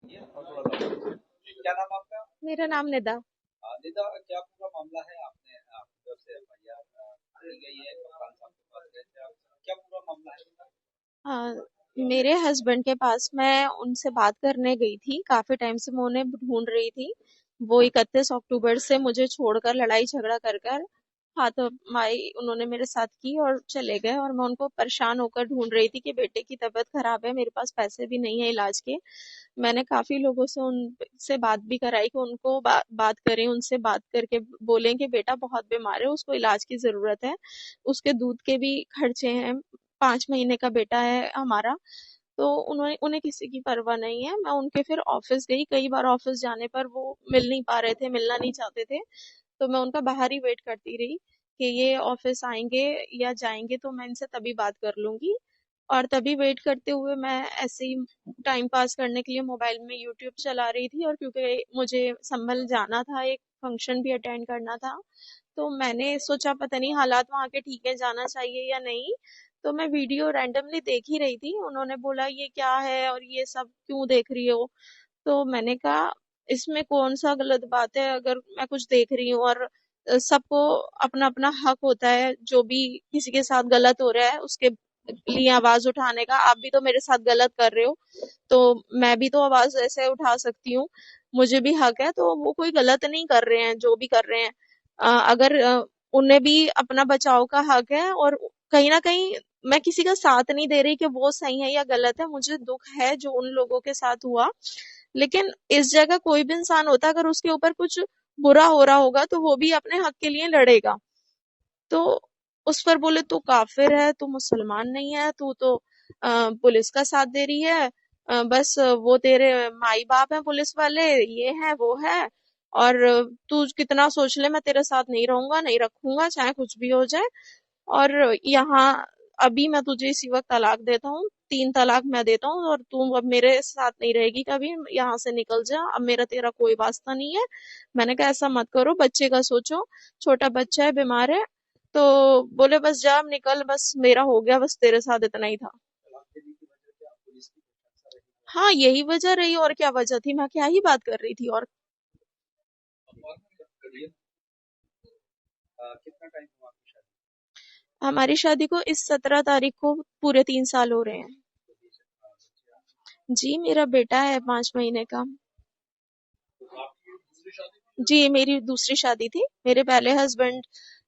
ये और थोड़ा सा क्या नाम आपका? मेरा नाम निदा। निदा, क्या पूरा मामला है? आपने आपकी तरफ से एफआईआर की गई है, कप्तान साहब के पास गए थे आप? क्या पूरा मामला है? हाँ, मेरे हस्बैंड के पास मैं उनसे बात करने गई थी। काफी टाइम से मैं उन्हें ढूंढ रही थी। वो 31 अक्टूबर से मुझे छोड़कर लड़ाई झगड़ा कर कर हाथापाई उन्होंने मेरे साथ की और चले गए, और मैं उनको परेशान होकर ढूंढ रही थी कि बेटे की तबीयत खराब है, मेरे पास पैसे भी नहीं है इलाज के। मैंने काफी लोगों से उनसे बात भी कराई कि उनको बात करें, उनसे बात करके बोलें कि बेटा बहुत बीमार है, उसको इलाज की जरूरत है, उसके दूध के भी खर्चे हैं, 5 महीने का बेटा है हमारा। तो उन्होंने उन्हें किसी की परवाह नहीं है। मैं उनके फिर ऑफिस गई, कई बार ऑफिस जाने पर वो मिल नहीं पा रहे थे, मिलना नहीं चाहते थे। तो मैं उनका बाहर ही वेट करती रही कि ये ऑफिस आएंगे या जाएंगे, तो मैं इनसे तभी बात कर लूंगी। और तभी वेट करते हुए मैं ऐसे ही टाइम पास करने के लिए मोबाइल में यूट्यूब चला रही थी, और क्योंकि मुझे संभल जाना था, एक फंक्शन भी अटेंड करना था, तो मैंने सोचा पता नहीं हालात वहाँ के ठीक है, जाना चाहिए या नहीं। तो मैं वीडियो रैंडमली देख ही रही थी। उन्होंने बोला ये क्या है और ये सब क्यों देख रही हो? तो मैंने कहा इसमें कौन सा गलत बात है अगर मैं कुछ देख रही हूँ, और सबको अपना अपना हक होता है, जो भी किसी के साथ गलत हो रहा है उसके लिए आवाज उठाने का। आप भी तो मेरे साथ गलत कर रहे हो, तो मैं भी तो आवाज ऐसे उठा सकती हूँ, मुझे भी हक है। तो वो कोई गलत नहीं कर रहे हैं जो भी कर रहे हैं। अगर उन्हें भी अपना बचाव का हक है, और कहीं ना कहीं मैं किसी का साथ नहीं दे रही कि वो सही है या गलत है। मुझे दुख है जो उन लोगों के साथ हुआ, लेकिन इस जगह कोई भी इंसान होता, अगर उसके ऊपर कुछ बुरा हो रहा होगा तो वो भी अपने हक के लिए लड़ेगा। तो उस पर बोले तू काफिर है, तू मुसलमान नहीं है, तू तो पुलिस का साथ दे रही है, बस वो तेरे माई बाप हैं पुलिस वाले, ये है वो है, और तू कितना सोच ले मैं तेरे साथ नहीं रहूंगा, नहीं रखूंगा, चाहे कुछ भी हो जाए। और यहाँ अभी मैं तुझे इसी वक्त तलाक देता हूँ, 3 तलाक मैं देता हूँ, और तू अब मेरे साथ नहीं रहेगी कभी, यहाँ से निकल जा, अब मेरा तेरा कोई वास्ता नहीं है। मैंने कहा ऐसा मत करो, बच्चे का सोचो, छोटा बच्चा है, बीमार है। तो बोले बस जा, अब निकल, बस मेरा हो गया, बस तेरे साथ इतना ही था। तलाक देने की वजह क्या पुलिस की प्रशंसा रही है? हाँ, यही वजह रही, और क्या वजह थी, मैं क्या ही बात कर रही थी। और अखबार में करिए। कितना टाइम हुआ आपकी शादी हमारी शादी को इस 17 तारीख को पूरे 3 साल हो रहे हैं। को? बीच बच्चे आप? जी, मेरा बेटा है 5 महीने का। तो आपकी दूसरी शादी थी जी, मेरी दूसरी शादी थी। मेरे पहले हस्बैंड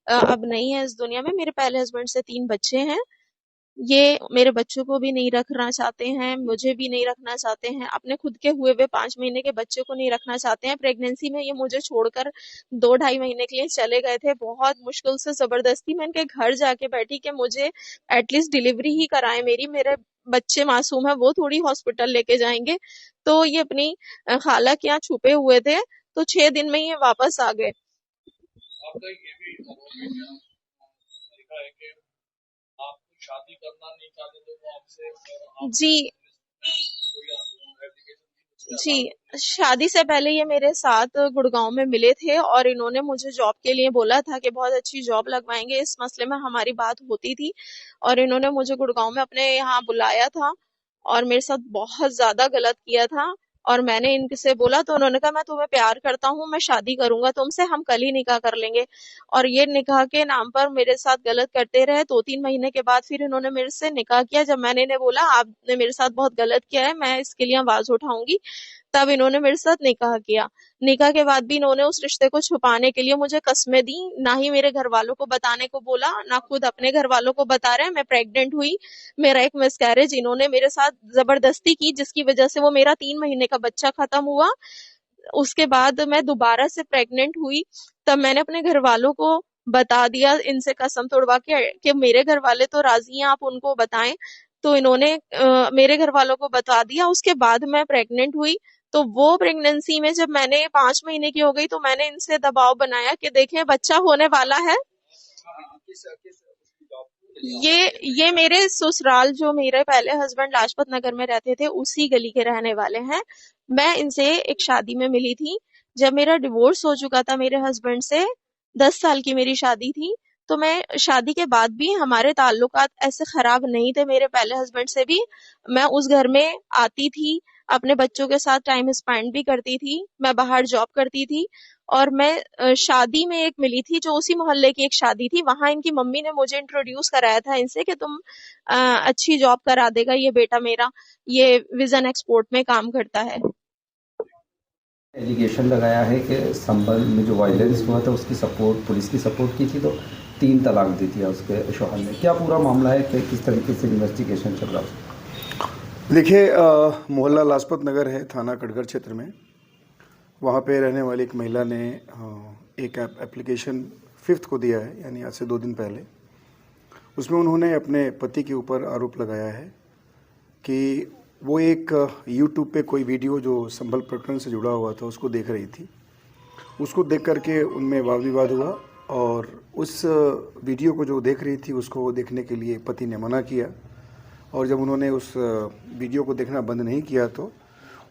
अब नहीं है इस दुनिया में। मेरे पहले हस्बैंड से 3 बच्चे हैं। ये मेरे बच्चों को भी नहीं रखना चाहते हैं, मुझे भी नहीं रखना चाहते हैं, अपने खुद के हुए हुए 5 महीने के बच्चे को नहीं रखना चाहते हैं। प्रेगनेंसी में ये मुझे छोड़कर 2 ढाई महीने के लिए चले गए थे। बहुत मुश्किल से जबरदस्ती मैं इनके घर जाके बैठी कि मुझे एटलीस्ट डिलीवरी ही कराएं मेरी, मेरे बच्चे मासूम है, वो थोड़ी हॉस्पिटल लेके जाएंगे। तो ये अपनी खाला के यहाँ छुपे हुए थे, तो 6 दिन में ये वापस आ गए। आपका ये भी लिखा है कि आप शादी करना नहीं चाहते थे वो आपसे, और जी, आपने पुलिस में कोई एप्लीकेशन दी उसके जी, अलावा पुलिस ने? शादी से पहले ये मेरे साथ गुड़गांव में मिले थे, और इन्होंने मुझे जॉब के लिए बोला था कि बहुत अच्छी जॉब लगवाएंगे। इस मसले में हमारी बात होती थी, और इन्होंने मुझे गुड़गांव में अपने यहाँ बुलाया था, और मेरे साथ बहुत ज्यादा गलत किया था। और मैंने इनसे बोला तो उन्होंने कहा मैं तुम्हें प्यार करता हूँ, मैं शादी करूंगा तुमसे, हम कल ही निकाह कर लेंगे। और ये निकाह के नाम पर मेरे साथ गलत करते रहे। 2-3 महीने के बाद फिर इन्होंने मेरे से निकाह किया। जब मैंने इन्हें बोला आपने मेरे साथ बहुत गलत किया है, मैं इसके लिए आवाज उठाऊंगी, तब इन्होंने मेरे साथ निकाह किया। निकाह के बाद भी इन्होंने उस रिश्ते को छुपाने के लिए मुझे कस्में दी, ना ही मेरे घर वालों को बताने को बोला, ना खुद अपने घर वालों को बता रहे हैं। मैं प्रेग्नेंट हुई, मेरा एक मिसकैरेज इन्होंने मेरे साथ जबरदस्ती की, जिसकी वजह से वो मेरा 3 महीने का बच्चा खत्म हुआ। उसके बाद मैं दोबारा से प्रेग्नेंट हुई, तब मैंने अपने घर वालों को बता दिया, इनसे कसम तोड़वा के कि मेरे घर वाले तो राजी हैं, आप उनको बताएं। तो इन्होंने मेरे घर वालों को बता दिया। उसके बाद मैं प्रेग्नेंट हुई। तो वो प्रेगनेंसी में जब मैंने 5 महीने की हो गई, तो मैंने इनसे दबाव बनाया कि देखें बच्चा होने वाला है। हाँ, किस किस उसकी जॉब के लिए आप ये गए थे? ये मेरे ससुराल, जो मेरे पहले हस्बैंड लाजपत नगर में रहते थे, उसी गली के रहने वाले हैं। मैं इनसे एक शादी में मिली थी। जब मेरा डिवोर्स हो चुका था मेरे हस्बैंड से, 10 साल की मेरी शादी थी, तो मैं शादी के बाद भी हमारे ताल्लुकात ऐसे खराब नहीं थे मेरे पहले हस्बैंड से भी। मैं उस घर में आती थी, अपने बच्चों के साथ टाइम स्पेंड भी करती थी, मैं बाहर जॉब करती थी और मैं शादी में एक मिली थी जो उसी मोहल्ले की एक शादी थी, वहां इनकी मम्मी ने मुझे इंट्रोड्यूस कराया था इनसे कि तुम अच्छी जॉब करा देगा ये बेटा मेरा, ये विजन एक्सपोर्ट में काम करता है। एलिगेशन लगाया है कि संभल में जो वायलेंस हुआ था उसकी सपोर्ट, पुलिस की सपोर्ट की थी तो 3 तलाक दे दिया उसके शौहर ने। क्या पूरा मामला है कि किस तरीके से इन्वेस्टिगेशन चल रहा है? देखिए, मोहल्ला लाजपत नगर है, थाना कटघर क्षेत्र में। वहाँ पे रहने वाली एक महिला ने एक एप्लीकेशन 5th को दिया है, यानी आज से 2 दिन पहले। उसमें उन्होंने अपने पति के ऊपर आरोप लगाया है कि वो एक यूट्यूब पे कोई वीडियो जो संभल प्रकरण से जुड़ा हुआ था उसको देख रही थी। उसको देख करके उनमें वाद विवाद हुआ और उस वीडियो को जो देख रही थी उसको देखने के लिए पति ने मना किया और जब उन्होंने उस वीडियो को देखना बंद नहीं किया तो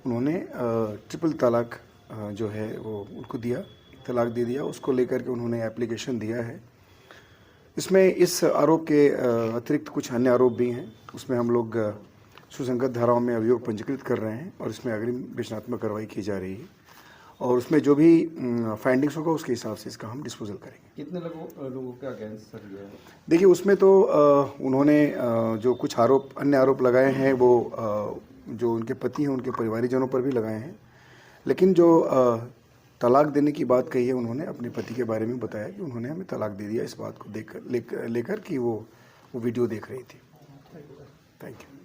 उन्होंने ट्रिपल तलाक जो है वो उनको दिया, तलाक दे दिया। उसको लेकर के उन्होंने एप्लीकेशन दिया है। इसमें इस आरोप के अतिरिक्त कुछ अन्य आरोप भी हैं। उसमें हम लोग सुसंगत धाराओं में अभियोग पंजीकृत कर रहे हैं और इसमें अग्रिम विवेचनात्मक कार्रवाई की जा रही है और उसमें जो भी फाइंडिंग्स होगा उसके हिसाब से इसका हम डिस्पोजल करेंगे। कितने लोगों के अगेंस्ट सर ये है? देखिए, उसमें तो उन्होंने जो कुछ अन्य आरोप लगाए हैं वो जो उनके पति हैं उनके परिवारजनों पर भी लगाए हैं, लेकिन जो तलाक देने की बात कही है उन्होंने अपने पति के बारे में बताया कि उन्होंने हमें तलाक दे दिया इस बात को लेकर कि वो वीडियो देख रही थी। Thank you.